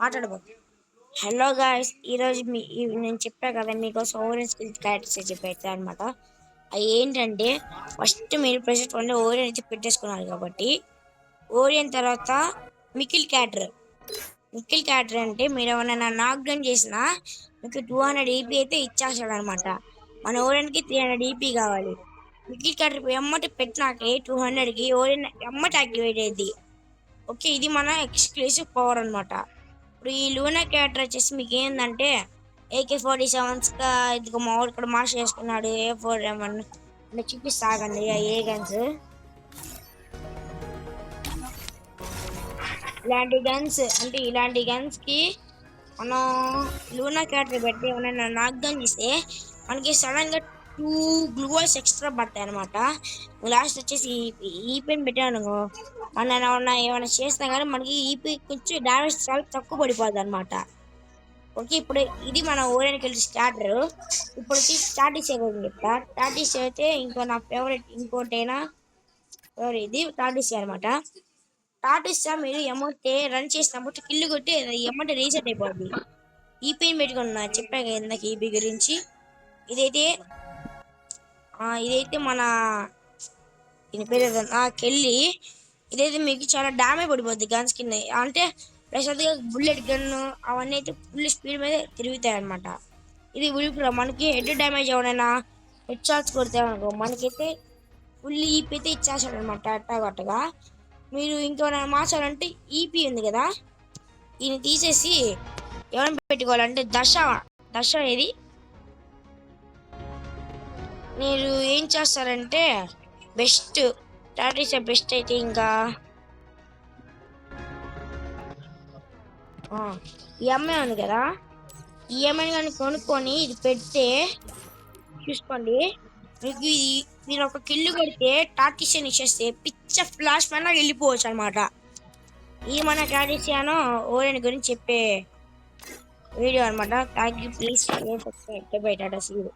మాట్లాడబో. Hello guys, ఈరోజు నేను చెప్పా కదా మీకోసం ఓరియన్ స్కిల్స్ క్యారెక్టర్స్ చెప్పేస్తా అనమాట. అవి ఏంటంటే ఫస్ట్ మీరు ప్రెసెంట్ వన్ ఓరియన్ అయితే పెట్టేసుకున్నారు కాబట్టి ఓరియన్ తర్వాత మికిల్ క్యాటర్ అంటే మీరు ఏమైనా నాక్ డౌన్ చేసినా మీకు 200 ఈపీ అయితే ఇచ్చేస్తాడు అనమాట. మన ఓరియన్కి 300 ఈపీ కావాలి. మికిల్ క్యాటర్ ఎమ్మటి పెట్టినాకే 200కి ఓరియన్ ఎమ్మటి యాక్టివేట్ అయ్యింది. ఓకే, ఇది మన ఎక్స్క్లూసివ్ పవర్ అనమాట. ఇప్పుడు ఈ లూనా క్యారెక్టర్ వచ్చేసి మీకు ఏంటంటే AK-47 ఇదిగో మామూలు ఇక్కడ మార్చ్ చేసుకున్నాడు. A4M1 అంటే చూపిస్తాగండి ఏ గన్స్. ఇలాంటి గన్స్ కి మనం లూనా క్యారెక్టర్ పెట్టి ఏమైనా నాక్ డౌన్ చేస్తే మనకి సడన్ గా 2 గ్లూవల్స్ ఎక్స్ట్రా పడతాయి అనమాట. లాస్ట్ వచ్చేసి ఈపీని పెట్టాను మన ఏమైనా చేసినా కానీ మనకి ఈపీ కొంచెం డ్యామేజ్ చాలా తక్కువ పడిపోద్ది అనమాట. ఓకే, ఇప్పుడు ఇది మన ఓరియన్కి వెళ్ళి స్టార్టర్. ఇప్పుడు టాటిస్ గురించి చెప్తా. టాటిస్ అయితే నా ఫేవరెట్ ఇంకోటైనా ఇది టాటిస్ అనమాట. టాటిస్ మీరు అమౌంట్ రన్ చేసినప్పుడు కిల్లు కొట్టి అమౌంట్ రీసెట్ అయిపోద్ది. ఈపీని పెట్టుకున్నా చెప్పాక ఇందాక ఈపీ గురించి. ఇదైతే మన దీని పేరు కెళ్ళి ఇదైతే మీకు చాలా డ్యామేజ్ పడిపోద్ది గన్స్ కింద. అంటే ప్రశాంత్గా బుల్లెట్ గన్ను అవన్నీ అయితే ఫుల్ స్పీడ్ మీద తిరుగుతాయి అనమాట. ఇది ఇప్పుడు మనకి హెడ్ డ్యామేజ్ ఎవరైనా హెడ్ షాట్స్ కొడితే అనుకో మనకైతే ఫుల్ ఈపీ అయితే ఇచ్చేస్తాడు అనమాట. అట్టగా మీరు ఇంకేమైనా మార్చాలంటే ఈపీ ఉంది కదా, దీన్ని తీసేసి ఎవరైనా పెట్టుకోవాలంటే దశ ఇది మీరు ఏం చేస్తారంటే బెస్ట్ టాటిస్ బెస్ట్ అయితే ఇంకా ఈఎంఐ ఉంది కదా, ఈఎంఐ కానీ కొనుక్కొని ఇది పెడితే చూసుకోండి మీకు మీరు ఒక కిల్లు కొడితే టాటిసియన్ ఇచ్చేస్తే పిచ్చ ఫ్లాష్ పైన వెళ్ళిపోవచ్చు అనమాట. ఇది మన టాటిసియానో ఓరియన్ గురించి చెప్పే వీడియో అనమాట. Thank you, please subscribe tata see you.